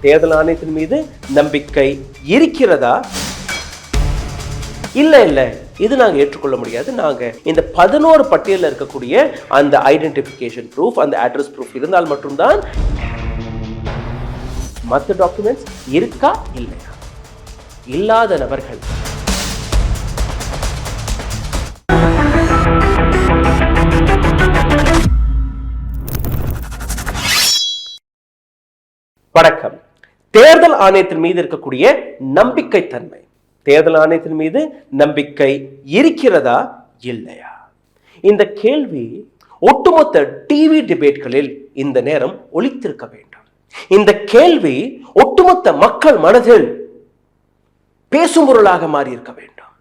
தேர்தல் ஆணையத்தின் மீது நம்பிக்கை இருக்கிறதா? இல்ல இது நாங்க ஏற்றுக்கொள்ள முடியாது. நாங்க இந்த 11 பட்டியலில் இருக்கக்கூடிய அந்த ஐடென்டிபிகேஷன் ப்ரூஃப், அந்த அட்ரஸ் ப்ரூஃப் இருந்தால் மட்டும்தான். மற்ற டாக்குமெண்ட்ஸ் இருக்கா இல்லையா? இல்லாத நபர்கள் வணக்கம். தேர்தல் ஆணையத்தின் மீது இருக்கக்கூடிய நம்பிக்கை தன்மை, தேர்தல் ஆணையத்தின் மீது நம்பிக்கை இருக்கிறதா இல்லையா? இந்த கேள்வி ஒட்டுமொத்த டிவி டிபேட்களில் இந்த நேரம் ஒலித்திருக்க வேண்டும். இந்த கேள்வி ஒட்டுமொத்த மக்கள் மனதில் பேசும் பொருளாக மாறி இருக்க வேண்டும்.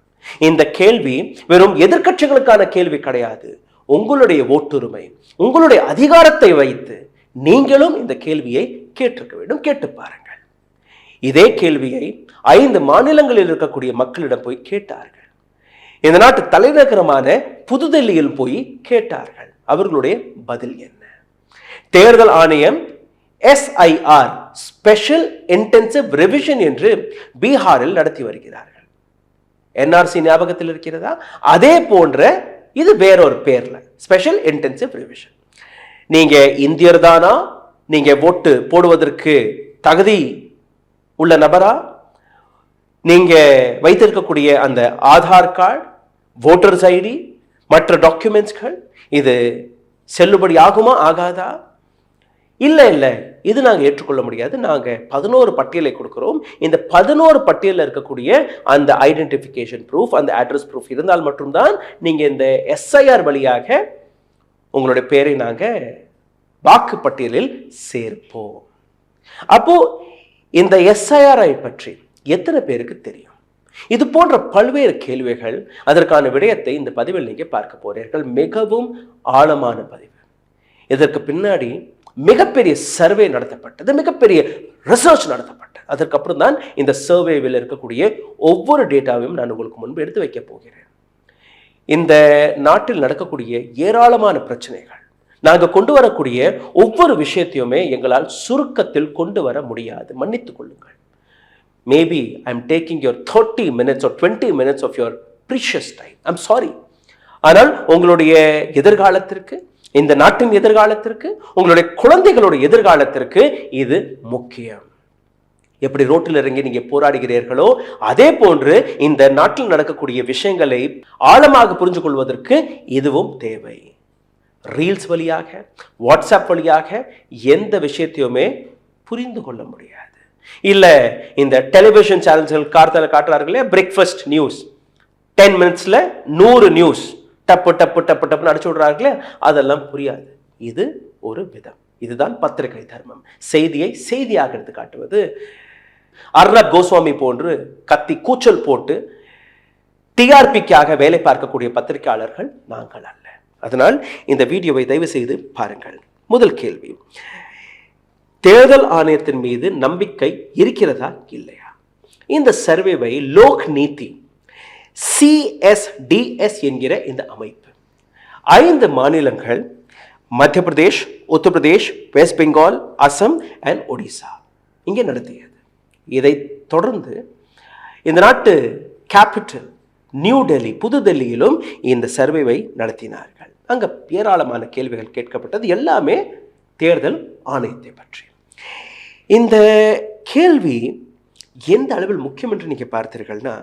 இந்த கேள்வி வெறும் எதிர்க்கட்சிகளுக்கான கேள்வி கிடையாது. உங்களுடைய ஓட்டுரிமை, உங்களுடைய அதிகாரத்தை வைத்து நீங்களும் இந்த கேள்வியை கேட்டிருக்க வேண்டும். கேட்டு பாருங்கள். இதே கேள்வியை 5 மாநிலங்களில் இருக்கக்கூடிய மக்களிடம் போய் கேட்டார்கள். இந்த நாட்டு தலைநகரமான புதுடெல்லியில் போய் கேட்டார்கள். அவர்களுடைய பதில் என்ன? தேர்தல் ஆணையம் SIR ஸ்பெஷல் இன்டென்சிவ் ரிவிஷன் என்று பீகாரில் நடத்தி வருகிறார்கள். NRC ஞாபகத்தில் இருக்கிறதா? அதே போன்ற இது வேறொரு பேர்ல ஸ்பெஷல் இன்டென்சிவ் ரிவிஷன். நீங்க இந்தியர் தானா? நீங்க ஓட்டு போடுவதற்கு தகுதி உள்ள நபரா? நீங்க வைத்திருக்கக்கூடிய அந்த ஆதார் கார்டு, ஓட்டர்ஸ் ஐடி, மற்ற டாக்குமெண்ட்ஸ்கள் இது செல்லுபடி ஆகுமா ஆகாதா? இல்ல இது நாங்க ஏற்றுக்கொள்ள முடியாது. நாங்க 11 பட்டியலை கொடுக்கிறோம். இந்த 11 பட்டியலில் இருக்கக்கூடிய அந்த ஐடென்டிபிகேஷன் ப்ரூஃப், அந்த அட்ரஸ் ப்ரூஃப் இருந்தால் மட்டும்தான் நீங்க இந்த SIR வழியாக உங்களுடைய பேரை நாங்க வாக்கு பட்டியலில் சேர்ப்போம். அப்போ இந்த SIR பற்றி எத்தனை பேருக்கு தெரியும்? இது போன்ற பல்வேறு கேள்விகள், அதற்கான விடயத்தை இந்த பதிவில் நீங்க பார்க்க போறீர்கள். மிகவும் ஆழமான பதிவு. இதற்கு பின்னாடி மிகப்பெரிய சர்வே நடத்தப்பட்டது, மிகப்பெரிய ரிசர்ச் நடத்தப்பட்டது. அதற்கப்புறம் தான் இந்த சர்வேவில் இருக்கக்கூடிய ஒவ்வொரு டேட்டாவையும் நான் உங்களுக்கு முன்பு எடுத்து வைக்க போகிறேன். இந்த நாட்டில் நடக்கக்கூடிய ஏராளமான பிரச்சனைகள், நாங்கள் கொண்டு வரக்கூடிய ஒவ்வொரு விஷயத்தையுமே எங்களால் சுருக்கத்தில் கொண்டு வர முடியாது. மன்னித்துக் கொள்ளுங்கள். Maybe I am taking your 30 minutes or 20 minutes of your precious time. I'm sorry. ஆனால் உங்களுடைய எதிர்காலத்திற்கு, இந்த நாட்டின் எதிர்காலத்திற்கு, உங்களுடைய குழந்தைகளுடைய எதிர்காலத்திற்கு இது முக்கியம். எப்படி ரோட்டில் இறங்கி நீங்க போராடுகிறீர்களோ அதே போன்று இந்த நாட்டில் நடக்கக்கூடிய விஷயங்களை ஆழமாக புரிஞ்சு கொள்வதற்கு இதுவும் தேவை. ரீல்ஸ் வழியாக, வாட்ஸ்அப் வழியாக எந்த விஷயத்தையுமே புரிந்து கொள்ள முடியாது. இல்ல இந்த டெலிவிஷன் சேனல்கள் காட்டுறார்களே, பிரேக்ஃபாஸ்ட் நியூஸ் 10 minutesல 100 நியூஸ் டப்பு டப்பு டப்பு டப்புன்னு அடிச்சு விடுறார்களே, அதெல்லாம் புரியாது. இது ஒரு விதம். இதுதான் பத்திரிகை தர்மம். செய்தியை செய்தியாக எடுத்து காட்டுவது. அர்ணப் கோஸ்வாமி போன்று கத்தி கூச்சல் போட்டு TRPக்காக வேலை பார்க்கக்கூடிய பத்திரிகையாளர்கள் நாங்கள் அல்ல. அதனால் இந்த வீடியோவை தயவு செய்து பாருங்கள். முதல் கேள்வி, தேர்தல் ஆணையத்தின் மீது நம்பிக்கை இருக்கிறதா இல்லையா? இந்த சர்வேவை லோக் நீதி CSDS என்கிற இந்த அமைப்பு 5 மாநிலங்கள், மத்திய பிரதேஷ், உத்தரப்பிரதேஷ், வெஸ்ட் பெங்கால், அசாம் அண்ட் ஒடிசா இங்கே நடத்தியது. இதை தொடர்ந்து இந்த நாட்டு கேபிட்டல் நியூ டெல்லி, புதுடெல்லியிலும் இந்த சர்வேவை நடத்தினார்கள். அங்க ஏராளமான கேள்விகள் கேட்கப்பட்டது, எல்லாமே தேர்தல் ஆணையத்தை பற்றி. இந்த கேள்வி எந்த அளவில் முக்கியம் என்று நீங்க பார்த்தீர்கள்னா,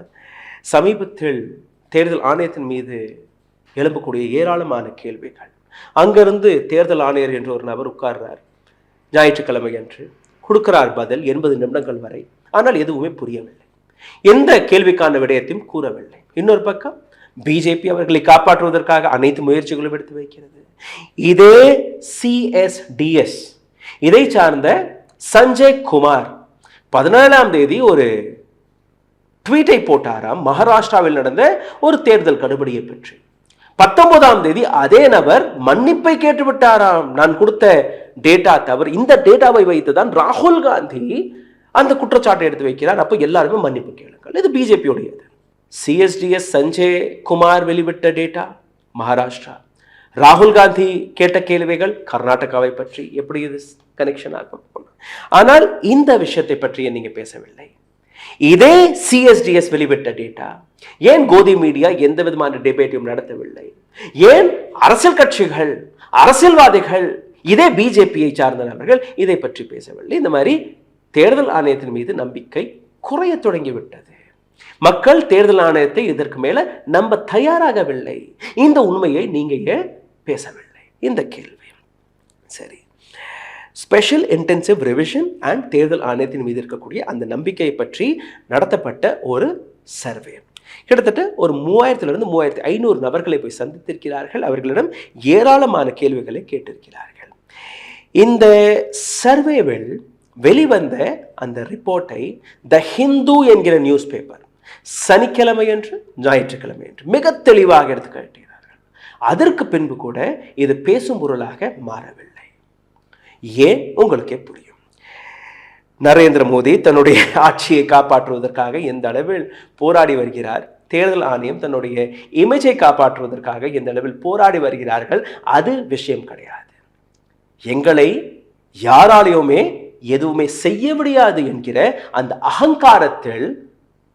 சமீபத்தில் தேர்தல் ஆணையத்தின் மீது எழும்பக்கூடிய ஏராளமான கேள்விகள். அங்கிருந்து தேர்தல் ஆணையர் என்று ஒரு நபர் உட்கார்றார், ஞாயிற்றுக்கிழமை அன்று கொடுக்கிறார் பதில் 80 நிமிடங்கள் வரை. ஆனால் எதுவுமே புரியவில்லை, எந்த கேள்விக்கான விடயத்தையும் கூறவில்லை. இன்னொரு பக்கம் பிஜேபி அவர்களை காப்பாற்றுவதற்காக அனைத்து முயற்சிகளும் எடுத்து வைக்கிறது. இதே CSDS இதை சார்ந்த சஞ்சய் குமார் 17ஆம் தேதி ஒரு ட்வீட்டை போட்டாராம், மகாராஷ்டிராவில் நடந்த ஒரு தேர்தல் கடுபிடியை பற்றி. 19ஆம் தேதி அதே நபர் மன்னிப்பை கேட்டு விட்டாராம், நான் கொடுத்த டேட்டா தவறு. இந்த டேட்டாவை வைத்துதான் ராகுல் காந்தி அந்த குற்றச்சாட்டை எடுத்து வைக்கிறார். அப்போ எல்லாருமே மன்னிப்பு கேளுங்கள். இது பிஜேபியுடையது. CSDS சஞ்சய் குமார் வெளிவிட்ட டேட்டா மகாராஷ்டிரா. ராகுல் காந்தி கேட்ட கேள்விகள் கர்நாடகாவை பற்றி. எப்படி இது கனெக்ஷன் ஆகும். ஆனால் இந்த விஷயத்தை பற்றி நீங்க பேசவில்லை. இதே சிஎஸ்டிஎஸ் வெளிவிட்ட டேட்டா, ஏன் கோதி மீடியா எந்த விதமான டிபேட்டையும் நடத்தவில்லை? ஏன் அரசியல் கட்சிகள், அரசியல்வாதிகள், இதே பிஜேபியை சார்ந்த நபர்கள் இதை பற்றி பேசவில்லை? இந்த மாதிரி தேர்தல் ஆணையத்தின் மீது நம்பிக்கை குறைய தொடங்கிவிட்டது. மக்கள் தேர்தல் ஆணையத்தை இதற்கு மேல நம்ப தயாராகவில்லை. இந்த உண்மையை நீங்க ஏன் பேசவில்லை? இந்த கேள்வி. சரி, ஸ்பெஷல் இன்டென்சிவ் ரிவிஷன் அண்ட் தேர்தல் ஆணையத்தின் மீது இருக்கக்கூடிய அந்த நம்பிக்கையை பற்றி நடத்தப்பட்ட ஒரு சர்வே, கிட்டத்தட்ட ஒரு 3000 to 3500 நபர்களை போய் சந்தித்திருக்கிறார்கள். அவர்களிடம் ஏராளமான கேள்விகளை கேட்டிருக்கிறார்கள். இந்த சர்வேவில் வெளிவந்த அந்த ரிப்போர்ட்டை த ஹிந்து என்கிற நியூஸ் பேப்பர் சனிக்கிழமை என்று ஞாயிற்றுக்கிழமை என்று மிக தெளிவாக எடுத்து காட்டுகிறார்கள். அதற்கு பின்பு கூட இது பேசும் பொருளாக மாறவில்லை. ஏன்? உங்களுக்கே புரியும். நரேந்திர மோடி தன்னுடைய ஆட்சியை காப்பாற்றுவதற்காக எந்த அளவில் போராடி வருகிறார், தேர்தல் ஆணையம் தன்னுடைய இமேஜை காப்பாற்றுவதற்காக எந்த அளவில் போராடி வருகிறார்கள், அது விஷயம் கிடையாது. எங்களை யாராலையுமே எதுவுமே செய்ய முடியாது என்கிற அந்த அகங்காரத்தில்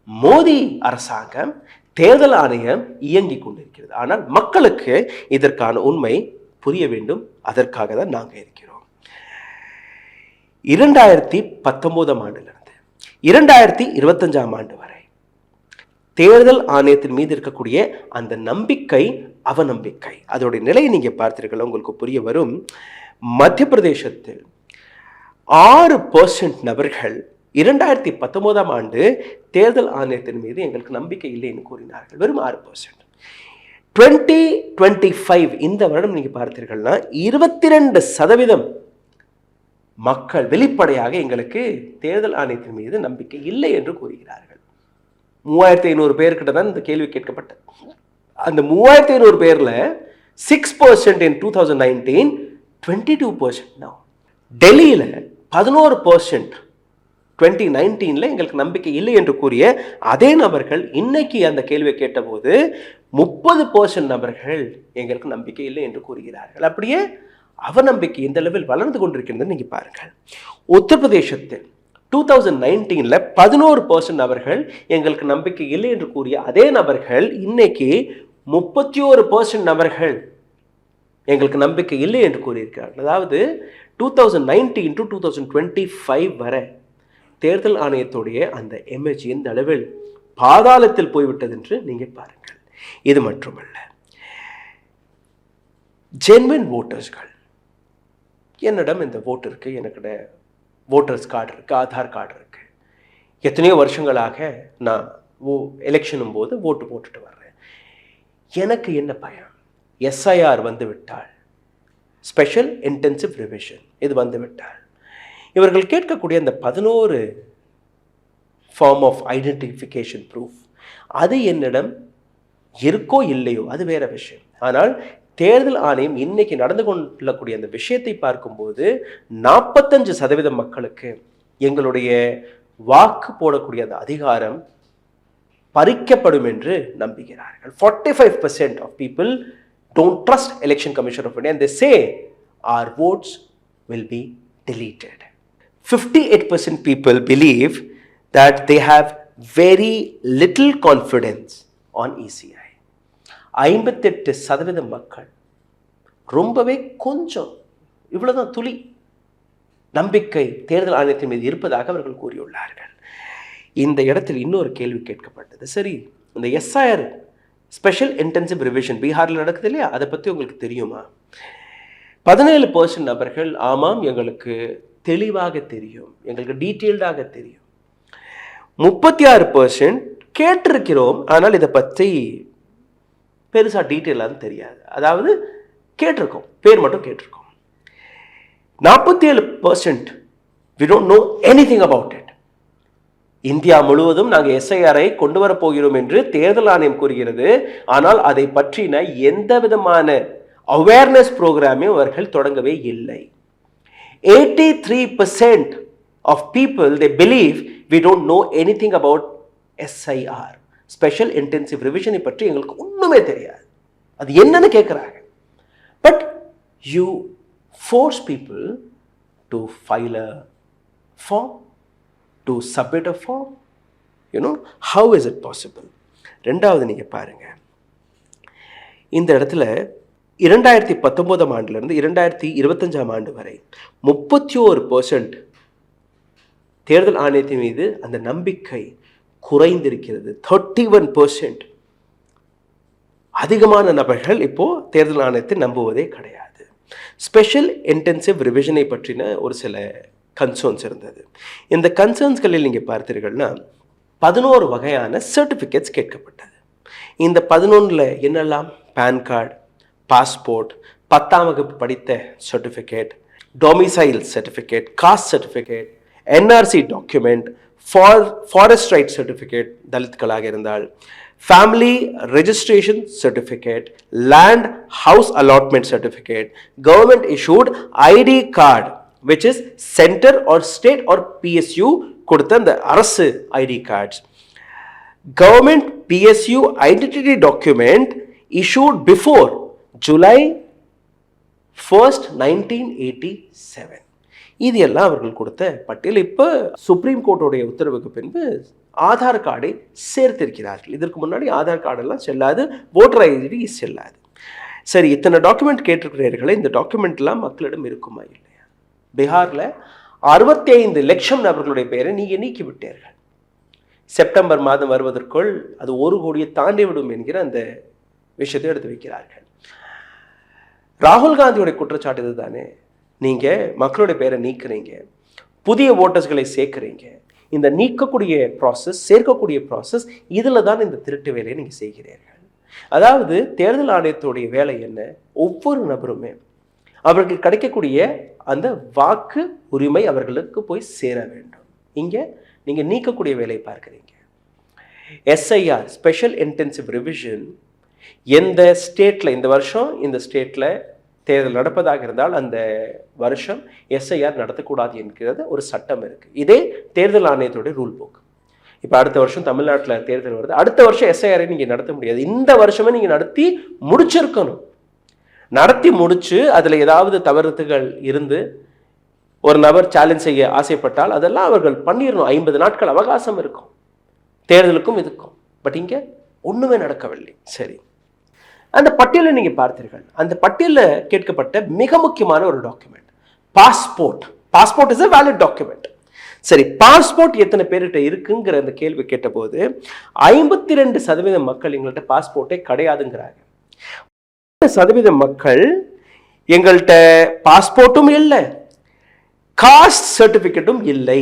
மோடி அரசாங்கம், தேர்தல் ஆணையம் இயங்கிக் கொண்டிருக்கிறது. ஆனால் மக்களுக்கு இதற்கான உண்மை புரிய வேண்டும். அதற்காக தான் நாங்கள் இருக்கிறோம். 2019 ஆண்டிலிருந்து 2025 ஆண்டு வரை தேர்தல் ஆணையத்தின் மீது இருக்கக்கூடிய அந்த நம்பிக்கை, அவநம்பிக்கை, அதோடைய நிலையை நீங்க பார்த்தீர்கள், உங்களுக்கு புரிய வரும். மத்திய பிரதேசத்தில் 6% நபர்கள் 2019 ஆண்டு தேர்தல் ஆணையத்தின் மீது எங்களுக்கு நம்பிக்கை இல்லை என்று கூறினார்கள். வெறும் 6%. 2025 இந்த வருடம் நீங்க பார்த்தீர்கள்னா 22% மக்கள் வெளிப்படையாக எங்களுக்கு தேர்தல் ஆணையத்தின் மீது நம்பிக்கை இல்லை என்று கூறுகிறார்கள். 3500 பேர்கிட்ட தான் இந்த கேள்வி கேட்கப்பட்டது. அந்த 3500 பேர்ல 6% in 2019, 22% now. டெல்லியில 11% 2019 எங்களுக்கு நம்பிக்கை இல்லை என்று கூறிய அதே நபர்கள் இன்னைக்கு அந்த கேள்வியை கேட்டபோது 30% நபர்கள் எங்களுக்கு நம்பிக்கை இல்லை என்று கூறுகிறார்கள். அப்படியே அவநம்பிக்கை எந்த அளவில் வளர்ந்து கொண்டிருக்கிறது நீங்க பாருங்கள். உத்தரப்பிரதேசத்தில் 2019 11% நபர்கள் எங்களுக்கு நம்பிக்கை இல்லை என்று கூறிய அதே நபர்கள் இன்னைக்கு 31% நபர்கள் எங்களுக்கு நம்பிக்கை இல்லை என்று கூறியிருக்கிறார்கள். அதாவது 2019 to 2025 வரை தேர்தல் ஆணையத்துடைய அந்த இமேஜ் எந்த அளவில் பாதாளத்தில் போய்விட்டது என்று நீங்க பாருங்கள். இது மட்டுமல்ல, ஜென்வின் ஓட்டர்ஸ்கள், என்னிடம் இந்த ஓட்டு இருக்கு, எனக்கு ஓட்டர்ஸ் கார்டு இருக்கு, ஆதார் கார்டு இருக்கு, எத்தனையோ வருஷங்களாக நான் எலெக்ஷனும் போது ஓட்டு போட்டுட்டு வர்றேன், எனக்கு என்ன பயம்? எஸ்ஐஆர் வந்து விட்டால், ஸ்பெஷல் இன்டென்சிவ் ரிவிஷன் இது வந்து விட்டால், இவர்கள் கேட்கக்கூடிய அந்த 11 ஃபார்ம் ஆஃப் ஐடென்டிஃபிகேஷன் ப்ரூஃப் அது என்னிடம் இருக்கோ இல்லையோ அது வேற விஷயம். ஆனால் தேர்தல் ஆணையம் இன்னைக்கு நடந்து கொள்ளக்கூடிய அந்த விஷயத்தை பார்க்கும்போது 45% மக்களுக்கு எங்களுடைய வாக்கு போடக்கூடிய அந்த அதிகாரம் பறிக்கப்படும் என்று நம்புகிறார்கள். 45% of people don't trust Election Commission of India and they say our votes will be deleted. 58% people believe that they have very little confidence on ECI. 58% மக்கள் ரொம்பவே கொஞ்சம், இவ்வளவுதான் துளி நம்பிக்கை தேர்தல் ஆணையத்தின் மீது இருப்பதாக அவர்கள் கூறியுள்ளார்கள். இந்த இடத்தில் இன்னொரு கேள்வி கேட்கப்பட்டது. சரி, இந்த எஸ்ஐஆர் ஸ்பெஷல் இன்டென்சிவ் ரிவிஷன் பீகாரில் நடக்குது இல்லையா, அதை பற்றி உங்களுக்கு தெரியுமா? 17% நபர்கள் ஆமாம் எங்களுக்கு தெளிவாக தெரியும், எங்களுக்கு டீட்டெயில்டாக தெரியும். 36% கேட்டிருக்கிறோம், ஆனால் இதை பற்றி பெருசாக டீட்டெயிலாக தெரியாது, அதாவது கேட்டிருக்கோம், பேர் மட்டும் கேட்டிருக்கோம். 47% we don't know anything about it. India முழுவதும் நாங்கள் எஸ்ஐஆரை கொண்டு வரப் போகிறோம் என்று தேர்தல் ஆணையம் கூறுகிறது, ஆனால் அதை பற்றின எந்த விதமான அவேர்னஸ் ப்ரோக்ராமையும் அவர்கள் தொடங்கவே இல்லை. 83% of people they believe we don't know anything about SIR, special intensive ரிவிஷனை பற்றி எங்களுக்கு ஒண்ணுமே தெரியாது, அது என்னன்னு கேட்குறாங்க. But you force people to file a form, to submit a form? How is it possible? ரெண்டாவது நீங்கள் பாருங்கள், இந்த இடத்துல 2019 ஆண்டிலிருந்து 2025 ஆண்டு வரை 31% தேர்தல் ஆணையத்தின் மீது அந்த நம்பிக்கை குறைந்திருக்கிறது. 31% அதிகமான நபர்கள் இப்போ தேர்தல் ஆணையத்தை நம்புவதே கிடையாது. ஸ்பெஷல் இன்டென்சிவ் ரிவிஷனை பற்றின ஒரு சில கன்சர்ன்ஸ் இருந்தது. இந்த கன்சர்ன்ஸ்களில் நீங்கள் பார்த்தீர்கள்னா 11 வகையான சர்டிஃபிகேட்ஸ் கேட்கப்பட்டது. இந்த 11ல் என்னெல்லாம்? பேன் கார்டு, பாஸ்போர்ட், 10ஆம் வகுப்பு படித்த certificate, domicile certificate, caste certificate, NRC document, forest right certificate தலித்களாக இருந்தால், family registration certificate, land house allotment certificate, government issued ID card which is center or state or PSU கொடுத்த அந்த அரசு ID cards, government PSU identity document issued before July 1st, 1987. இது எல்லாம் அவர்கள் கொடுத்த பட்டியல். இப்போ சுப்ரீம் கோர்ட்டுடைய உத்தரவுக்கு பின்பு ஆதார் கார்டை சேர்த்திருக்கிறார்கள். இதற்கு முன்னாடி ஆதார் கார்டெல்லாம் செல்லாது, ஓட்டர் ஐடி செல்லாது. சரி, இத்தனை டாக்குமெண்ட் கேட்டிருக்கிறீர்களே, இந்த டாக்குமெண்ட்லாம் மக்களிடம் இருக்குமா இல்லையா? பீகாரில் 65 லட்சம் நபர்களுடைய பெயரை நீங்கள் நீக்கி விட்டீர்கள். செப்டம்பர் மாதம் வருவதற்குள் அது 1 கோடியை தாண்டிவிடும் என்கிற அந்த விஷயத்தை எடுத்து வைக்கிறார்கள். ராகுல் காந்தியோட குற்றச்சாட்டு இது தானே, நீங்கள் மக்களுடைய பேரை நீக்கிறீங்க, புதிய ஓட்டர்ஸ்களை சேர்க்குறீங்க, இந்த நீக்கக்கூடிய ப்ராசஸ், சேர்க்கக்கூடிய ப்ராசஸ், இதில் தான் இந்த திருட்டு வேலையை நீங்கள் செய்கிறீர்கள். அதாவது தேர்தல் ஆணையத்துடைய வேலை என்ன? ஒவ்வொரு நபருமே அவர்களுக்கு கிடைக்கக்கூடிய அந்த வாக்கு உரிமை அவர்களுக்கு போய் சேர வேண்டும். இங்கே நீங்கள் நீக்கக்கூடிய வேலையை பார்க்குறீங்க. SIR ஸ்பெஷல் இன்டென்சிவ் ரிவிஷன் எந்த ஸ்டேட்டில், இந்த வருஷம் இந்த ஸ்டேட்டில் தேர்தல் நடப்பதாக இருந்தால் அந்த வருஷம் SIR நடத்தக்கூடாது என்கிறது ஒரு சட்டம் இருக்குது. இதே தேர்தல் ஆணையத்தோடைய ரூல் புக். இப்போ அடுத்த வருஷம் தமிழ்நாட்டில் தேர்தல் வருது, அடுத்த வருஷம் SIR நீங்கள் நடத்த முடியாது. இந்த வருஷமே நீங்கள் நடத்தி முடிச்சிருக்கணும். நடத்தி முடிச்சு அதில் ஏதாவது தவறுகள் இருந்து ஒரு நபர் சேலஞ்ச் செய்ய ஆசைப்பட்டால் அதெல்லாம் அவர்கள் பண்ணிடணும். 50 நாட்கள் அவகாசம் இருக்கும் தேர்தலுக்கும் இதுக்கும். பட் இங்கே ஒன்றுமே நடக்கவில்லை. சரி, அந்த பட்டியலை நீங்கள் பார்த்தீர்கள். அந்த பட்டியலில் கேட்கப்பட்ட மிக முக்கியமான ஒரு document passport. Passport is a valid document. சரி, பாஸ்போர்ட் எத்தனை பேர்கிட்ட இருக்குங்கிற அந்த கேள்வி கேட்டபோது 52% மக்கள் எங்கள்கிட்ட பாஸ்போர்ட்டே கிடையாதுங்கிறாங்க. 50% மக்கள் எங்கள்கிட்ட பாஸ்போர்ட்டும் இல்லை, காஸ்ட் சர்டிஃபிகேட்டும் இல்லை.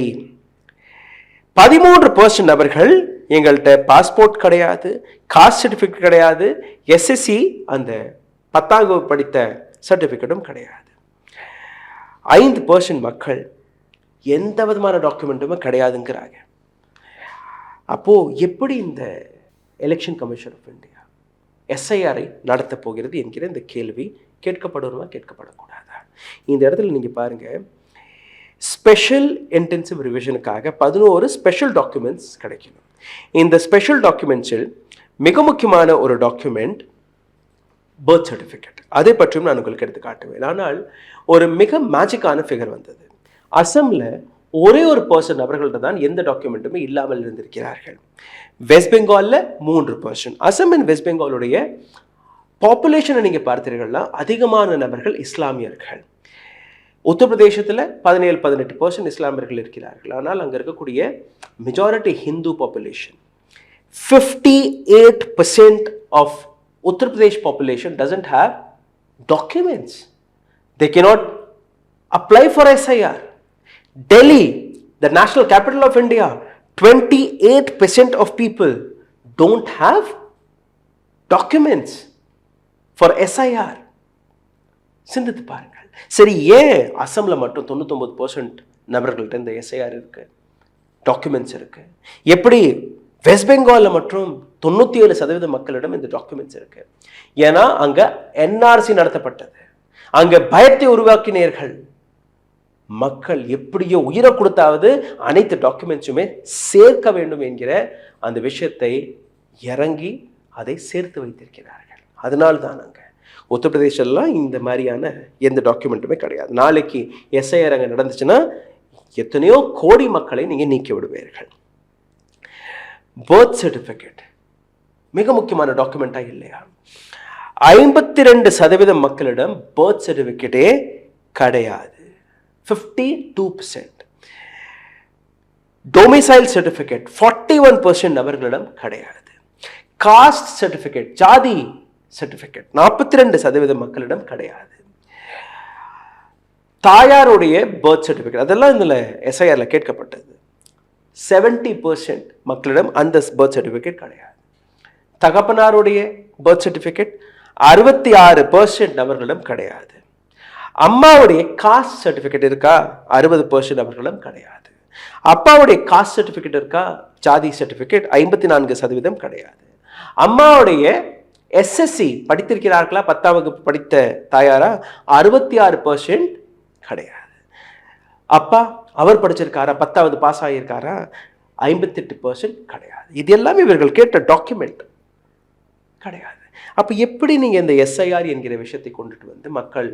13% நபர்கள் எங்கள்கிட்ட பாஸ்போர்ட் கிடையாது, காஸ்ட் சர்டிஃபிகேட் கிடையாது, SSC அந்த 10ஆம் வகுப்பு படித்த சர்டிஃபிகேட்டும் கிடையாது. 5% மக்கள் எந்த விதமான டாக்குமெண்ட்டுமே கிடையாதுங்கிறாங்க. அப்போது எப்படி இந்த Election Commission of India SIR நடத்த போகிறது என்கிற இந்த கேள்வி கேட்கப்படுமா, கேட்கப்படக்கூடாதா? இந்த இடத்துல நீங்கள் பாருங்கள், ஸ்பெஷல் இன்டென்சிவ் ரிவிஷனுக்காக 11 ஸ்பெஷல் டாக்குமெண்ட்ஸ் கிடைக்கணும். இந்த ஸ்பெஷல் டாக்குமெண்ட்ஸில் மிக முக்கியமான ஒரு டாக்குமெண்ட் பர்த் சர்டிஃபிகேட். அதை பற்றியும் நான் உங்களுக்கு எடுத்து காட்டுவேன். ஆனால் ஒரு மிக மேஜிக்கான ஃபிகர் வந்தது. அசமில் ஒரே ஒரு பர்சன் அவர்கள்ட்ட தான் எந்த டாக்குமெண்ட்டுமே இல்லாமல் இருந்திருக்கிறார்கள். வெஸ்ட் பெங்காலில் 3%. அசம் அண்ட் வெஸ்ட் பெங்காலுடைய பாப்புலேஷனை நீங்கள் பார்த்தீர்கள்னா அதிகமான நபர்கள் இஸ்லாமியர்கள். உத்தரப்பிரதேசத்தில் 17-18% இஸ்லாமியர்கள் இருக்கிறார்கள். ஆனால் அங்கே இருக்கக்கூடிய majority Hindu population. 58% of Uttar Pradesh population doesn't have documents. They cannot apply for SIR. Delhi, the national capital of India, 28% of people don't have documents for SIR. சிந்தித்து பாருங்கள். சரி, ஏன் அசம்ல மட்டும் 99% நபர்கள்ட்ட இந்த SIR இருக்கு, டாக்குமெண்ட்ஸ் இருக்கு? எப்படி வெஸ்ட் பெங்காலில் மற்றும் 97% மக்களிடம் இந்த டாக்குமெண்ட்ஸ் இருக்கு? ஏன்னா அங்க NRC நடத்தப்பட்டது, அங்க பயத்தை உருவாக்கினீர்கள். மக்கள் எப்படியோ உயிரை கொடுத்தாவது அனைத்து டாக்குமெண்ட்ஸுமே சேர்க்க வேண்டும் என்கிற அந்த விஷயத்தை இறங்கி அதை சேர்த்து வைத்திருக்கிறார்கள். அதனால்தான் அங்கே உத்தரப்பிரதேசலாம் இந்த மாதிரியான எந்த டாக்குமெண்ட்டுமே கிடையாது. நாளைக்கு எஸ்ஐஆர் அங்கே நடந்துச்சுன்னா எத்தனையோ கோடி மக்களை நீங்கள் நீக்கி விடுவீர்கள். பர்த் சர்டிஃபிகேட் மிக முக்கியமான டாக்குமெண்டா இல்லையா? 52% மக்களிடம் பர்த் சர்டிஃபிகேட்டே கிடையாது. 52%. டொமிசைல் சர்டிஃபிகேட் 41% நபர்களிடம் கிடையாது. காஸ்ட் சர்டிஃபிகேட், ஜாதி சர்டிஃபிகேட் 42% மக்களிடம் கிடையாது. தாயாருடைய பர்த் சர்டிஃபிகேட் அதெல்லாம் இதில் எஸ்ஐஆரில் கேட்கப்பட்டது. 70% மக்களிடம் அந்த பர்த் சர்டிஃபிகேட் கிடையாது. தகப்பனாருடைய பர்த் சர்டிஃபிகேட் 66% நபர்களிடம் கிடையாது. அம்மாவுடைய காஸ்ட் சர்டிஃபிகேட் இருக்கா? 60% நபர்களிடம் கிடையாது. அப்பாவுடைய காஸ்ட் சர்டிஃபிகேட் இருக்கா? ஜாதி சர்டிஃபிகேட் 54% கிடையாது. அம்மாவுடைய எஸ்எஸ்சி படித்திருக்கிறார்களா? 10ஆம் வகுப்பு படித்த தாயாரா? 66% கிடையாது. அப்பா அவர் படிச்சிருக்காரா? 10வது பாஸ் ஆகியிருக்காரா? 58% கிடையாது. இது எல்லாமே இவர்கள் கேட்ட டாக்குமெண்ட் கிடையாது. அப்போ எப்படி நீங்கள் இந்த எஸ்ஐஆர் என்கிற விஷயத்தை கொண்டுட்டு வந்து மக்கள்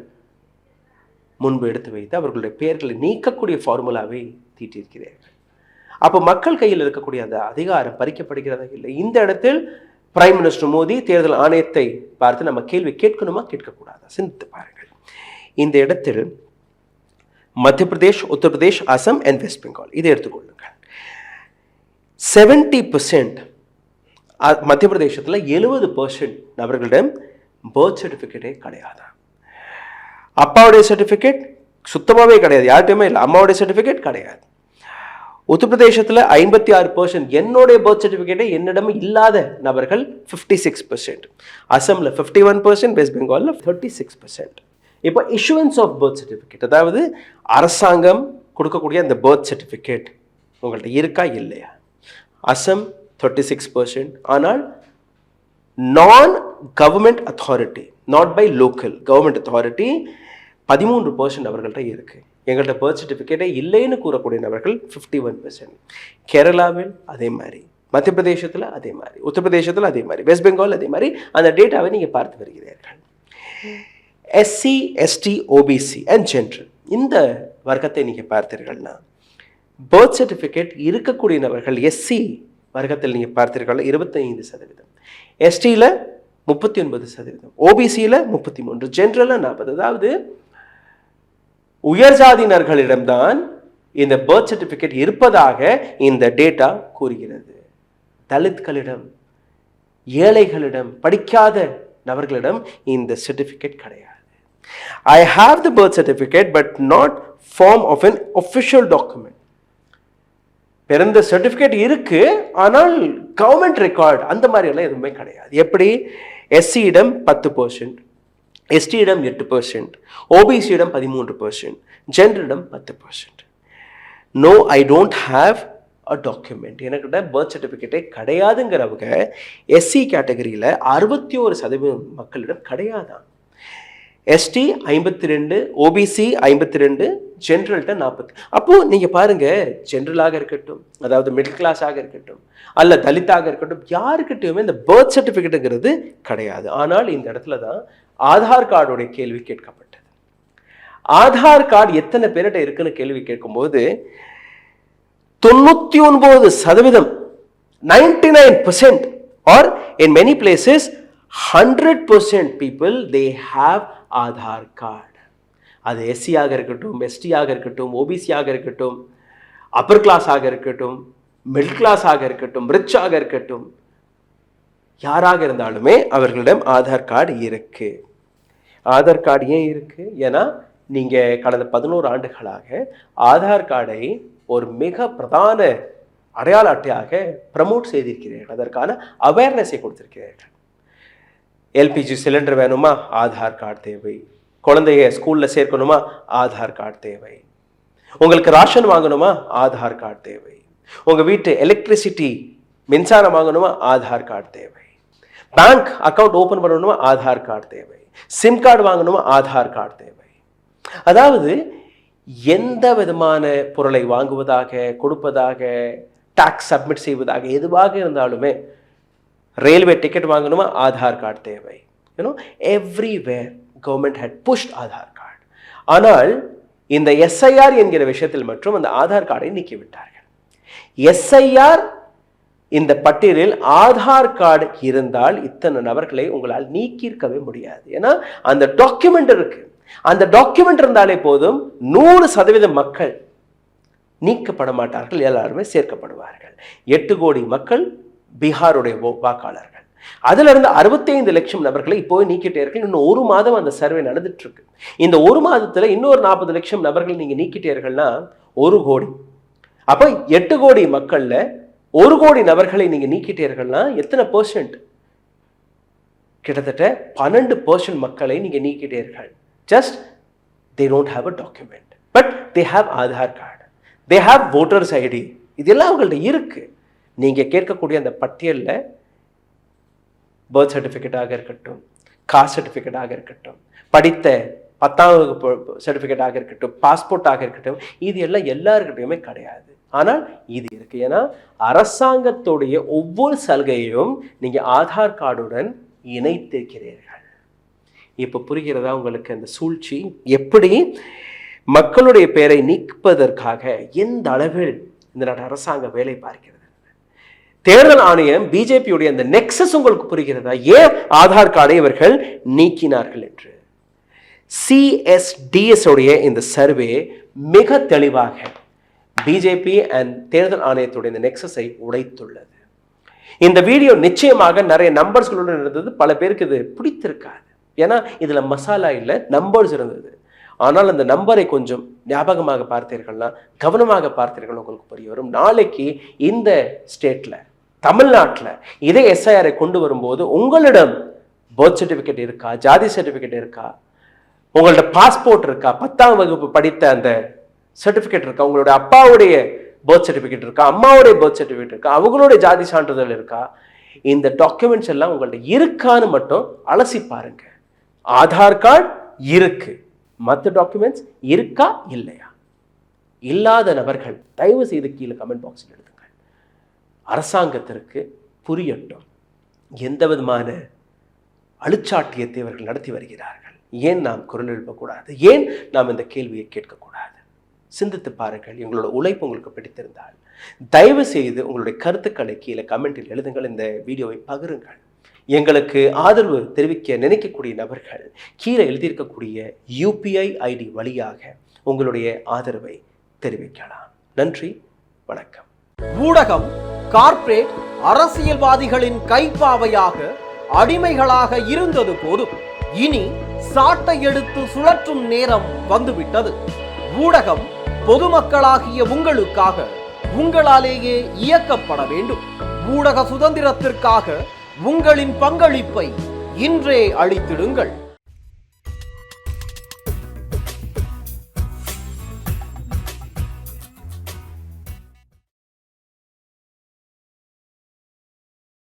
முன்பு எடுத்து வைத்து அவர்களுடைய பெயர்களை நீக்கக்கூடிய ஃபார்முலாவை தீட்டியிருக்கிறீர்கள்? அப்போ மக்கள் கையில் இருக்கக்கூடிய அந்த அதிகாரம் பறிக்கப்படுகிறதா இல்லை? இந்த இடத்தில் பிரைம் மினிஸ்டர் மோடி தேர்தல் ஆணையத்தை பார்த்து நம்ம கேள்வி கேட்கணுமா கேட்கக்கூடாதா? சிந்தித்து பாருங்கள். இந்த இடத்தில் மத்திய பிரதேஷ், உத்தரப்பிரதேஷ், அசாம் அண்ட் வெஸ்ட் பெங்கால் இதை எடுத்துக்கொள்ளுங்கள். 70% மத்திய பிரதேசத்தில் 70% நபர்களிடம் பர்த் சர்டிஃபிகேட்டே கிடையாது. அப்பாவுடைய சர்டிஃபிகேட் சுத்தமாகவே கிடையாது, யார்கிட்டையுமே இல்லை. அம்மாவுடைய சர்டிஃபிகேட் கிடையாது. உத்தரப்பிரதேசத்தில் 56% என்னுடைய பர்த் சர்டிஃபிகேட்டே என்னிடம் இல்லாத நபர்கள் 56%. அசாமில் 51%, வெஸ்ட் பெங்காலில் 36%. இப்போ இஷ்யூவன்ஸ் ஆஃப் பர்த் சர்டிஃபிகேட், அதாவது அரசாங்கம் கொடுக்கக்கூடிய அந்த பர்த் சர்டிஃபிகேட் உங்கள்கிட்ட இருக்கா இல்லையா? அசாம் 36%. ஆனால் நான் government authority, not by local government authority 13% அவர்கள்ட்ட இருக்கு. எங்கள்கிட்ட பர்த் சர்டிஃபிகேட்டே இல்லைன்னு கூறக்கூடிய நபர்கள் 51%. கேரளாவில் அதே மாதிரி, மத்திய பிரதேசத்தில் அதே மாதிரி, உத்தரப்பிரதேசத்தில் அதே மாதிரி, வெஸ்ட் பெங்கால் அதே மாதிரி. அந்த டேட்டாவை நீங்கள் பார்த்து வருகிறீர்கள். SC, ST, OBC and general இந்த வர்க்கத்தை நீங்கள் பார்த்தீர்கள்னா பர்த் சர்டிஃபிகேட் இருக்கக்கூடிய நபர்கள் எஸ்சி வர்க்கத்தில் நீங்கள் பார்த்தீர்கள் 25%, எஸ்டியில் 39%, ஓபிசியில் 33%, ஜென்ரலில் 40%. அதாவது உயர் ஜாதியினர்களிடம்தான் இந்த பர்த் சர்டிஃபிகேட் இருப்பதாக இந்த டேட்டா கூறுகிறது. தலித்களிடம், ஏழைகளிடம், படிக்காத நபர்களிடம் இந்த சர்டிஃபிகேட் கிடையாது. I have the birth certificate but not form of an official document. பிறந்த சர்டிஃபிகேட் இருக்கு, ஆனால் கவர்மெண்ட் ரெக்கார்ட் அந்த மாதிரி எல்லாம் எதுவுமே கிடையாது. எப்படி? எஸ்சியிடம் 10%, எஸ்டியிடம் 8%, ஓபிசியிடம் 13%, ஜென்ரலிடம் 10%. No, I don't have a document. எனக்கிட்ட பர்த் சர்டிஃபிகேட்டே கிடையாதுங்கிறவங்க எஸ்சி கேட்டகரியில் 61% மக்களிடம் கிடையாதான். ST 52, OBC 52, ஜென்ரல்கிட்ட 40. அப்போது நீங்கள் பாருங்கள், ஜென்ரலாக இருக்கட்டும், அதாவது மிடில் கிளாஸாக இருக்கட்டும், அல்ல தலித்தாக இருக்கட்டும், யாருக்கிட்டையுமே இந்த பர்த் சர்டிஃபிகேட்டுங்கிறது கிடையாது. ஆனால் இந்த இடத்துல தான் ஆதார் கார்டுடைய கேள்வி கேட்கப்பட்டது. ஆதார் கார்டு எத்தனை பேர்கிட்ட இருக்குன்னு கேள்வி கேட்கும்போது 99%, 99%, or in many places 100% people they have Aadhaar card. அது எஸ்சியாக இருக்கட்டும், எஸ்டியாக இருக்கட்டும், ஓபிசியாக இருக்கட்டும், அப்பர் கிளாஸாக இருக்கட்டும், மிடில் கிளாஸாக இருக்கட்டும், ரிச்சாக இருக்கட்டும், யாராக இருந்தாலுமே அவர்களிடம் ஆதார் கார்டு இருக்கு. ஆதார் கார்டு ஏன் இருக்கு? ஏன்னா நீங்கள் கடந்த 11 ஆண்டுகளாக ஆதார் கார்டை ஒரு மிக பிரதான அடையாள அட்டையாக ப்ரமோட் செய்திருக்கிறீர்கள், அதற்கான அவேர்னஸை கொடுத்திருக்கிறீர்கள். எல்பிஜி சிலிண்டர் வேணுமா? ஆதார் கார்டு தேவை. குழந்தைய ஸ்கூலில் சேர்க்கணுமா? ஆதார் கார்டு தேவை. உங்களுக்கு ராஷன் வாங்கணுமா? ஆதார் கார்டு தேவை. உங்கள் வீட்டு எலக்ட்ரிசிட்டி மின்சாரம் வாங்கணுமா? ஆதார் கார்டு தேவை. பேங்க் அக்கௌண்ட் ஓப்பன் பண்ணணுமா? ஆதார் கார்டு தேவை. சிம் கார்டு வாங்கணுமா? ஆதார் கார்டு தேவை. அதாவது எந்த விதமான பொருளை வாங்குவதாக, கொடுப்பதாக, டாக்ஸ் சப்மிட் செய்வதாக எதுவாக இருந்தாலுமே, ரயில்வே டிக்கெட் வாங்கணுமா? ஆதார் கார்டு தேவை. everywhere government had pushed Aadhaar card. ஆனால் இந்த SIR என்கிற விஷயத்தில் மற்றும் அந்த ஆதார் கார்டை நீக்கிவிட்டார்கள். SIR இந்த பட்டியலில் ஆதார் கார்டு இருந்தால் இத்தனை நபர்களை உங்களால் நீக்கியிருக்கவே முடியாது. ஏன்னா அந்த டாக்குமெண்ட் இருக்கு. அந்த டாக்குமெண்ட் இருந்தாலே போதும் 100% மக்கள் நீக்கப்பட மாட்டார்கள், எல்லாருமே சேர்க்கப்படுவார்கள். 8 கோடி மக்கள் பீகாருடைய வாக்காளர்கள். அதுல இருந்து 65 லட்சம் நபர்களை இப்போ நீக்கிட்டீர்கள். இன்னும் 1 மாதம் அந்த சர்வே நடந்துட்டு இருக்கு. இந்த 1 மாதத்துல இன்னொரு 40 லட்சம் நபர்கள் நீங்க நீக்கிட்டீர்கள்னா 1 கோடி. அப்ப 8 கோடி மக்கள்ல 1 கோடி நபர்களை நீங்க நீக்கிட்டீர்கள்னா எத்தனை %? கிட்டத்தட்ட 12% மக்களை நீங்க நீக்கிட்டீர்கள். Just they don't have a document, but they have Aadhaar card, they have voters ID. இதெல்லாம் அவங்கள்ட்ட இருக்கு. நீங்க கேட்கக்கூடிய அந்த பட்டியல்ல பர்த் சர்டிஃபிகேட்டாக இருக்கட்டும், காஸ்ட் சர்டிஃபிகேட்டாக இருக்கட்டும், படித்த 10ஆம் வகுப்பு சர்டிஃபிகேட்டாக இருக்கட்டும், பாஸ்போர்ட்டாக இருக்கட்டும், இது எல்லாம் எல்லாருக்கிட்டையுமே கிடையாது. ஆனால் இது இருக்கு. ஏன்னா அரசாங்கத்துடைய ஒவ்வொரு சலுகையும் நீங்க ஆதார் கார்டுடன் இணைத்திருக்கிறீர்கள். இப்போ புரிகிறதா உங்களுக்கு அந்த சூழ்ச்சி? எப்படி மக்களுடைய பெயரை நீக்குவதற்காக எந்த அளவில் இந்த நாட்டு அரசாங்கம் வேலை பார்க்கிறது? தேர்தல் ஆணையம் பிஜேபியுடைய அந்த நெக்ஸஸ் உங்களுக்கு புரிகிறதா? ஏன் ஆதார் கார்டை இவர்கள் நீக்கினார்கள் என்று. CSDS உடைய இந்த சர்வே மிக தெளிவாக பிஜேபி அண்ட் தேர்தல் ஆணையத்துடைய இந்த நெக்ஸஸை உடைத்துள்ளது. இந்த வீடியோ நிச்சயமாக நிறைய நம்பர்ஸ்களுடன் இருந்தது. பல பேருக்கு இது பிடித்திருக்காது. ஏன்னா இதுல மசாலா இல்லை, நம்பர்ஸ் இருந்தது. ஆனால் அந்த நம்பரை கொஞ்சம் ஞாபகமாக பார்த்தீர்கள்னா, கவனமாக பார்த்தீர்கள், உங்களுக்கு புரிய வரும். நாளைக்கு இந்த ஸ்டேட்ல, தமிழ்நாட்டில் இதே SIR கொண்டு வரும்போது உங்களிடம் பர்த் சர்டிஃபிகேட் இருக்கா, ஜாதி சர்டிஃபிகேட் இருக்கா, உங்களோட பாஸ்போர்ட் இருக்கா, 10ஆம் வகுப்பு படித்த அந்த சர்டிஃபிகேட் இருக்கா, உங்களுடைய அப்பாவுடைய பர்த் சர்டிஃபிகேட் இருக்கா, அம்மாவுடைய பர்த் சர்டிஃபிகேட் இருக்கா, அவங்களுடைய ஜாதி சான்றிதழ் இருக்கா, இந்த டாக்குமெண்ட்ஸ் எல்லாம் உங்கள்ட்ட இருக்கான்னு மட்டும் அலசி பாருங்க. ஆதார் கார்டு இருக்கு, மற்ற டாக்குமெண்ட்ஸ் இருக்கா இல்லையா? இல்லாத நபர்கள் தயவு செய்து கீழே கமெண்ட் பாக்ஸில் எழுதுங்கள். அரசாங்கத்திற்கு புரியட்டும் எந்த விதமான அழுச்சாட்டியத்தை இவர்கள் நடத்தி வருகிறார்கள். ஏன் நாம் குரல் எழுப்பக்கூடாது? ஏன் நாம் இந்த கேள்வியை கேட்கக்கூடாது? சிந்தித்து பாருங்கள். எங்களோட உழைப்பு உங்களுக்கு பிடித்திருந்தால் தயவு செய்து உங்களுடைய கருத்துக்களை கீழே கமெண்டில் எழுதுங்கள். இந்த வீடியோவை பகிருங்கள். எங்களுக்கு ஆதரவு தெரிவிக்க நினைக்கக்கூடிய நபர்கள் கீழே எழுதியிருக்கக்கூடிய UPI ID வழியாக உங்களுடைய ஆதரவை தெரிவிக்கலாம். நன்றி, வணக்கம். ஊடகம் கார்ப்பரேட் அரசியல்வாதிகளின் கைப்பாவையாக அடிமைகளாக இருந்தது போதும். இனி சாட்டை எடுத்து சுழற்றும் நேரம் வந்துவிட்டது. ஊடகம் பொதுமக்களாகிய உங்களுக்காக, உங்களாலேயே இயக்கப்பட வேண்டும். ஊடக சுதந்திரத்திற்காக உங்களின் பங்களிப்பை இன்றே அளித்திடுங்கள்.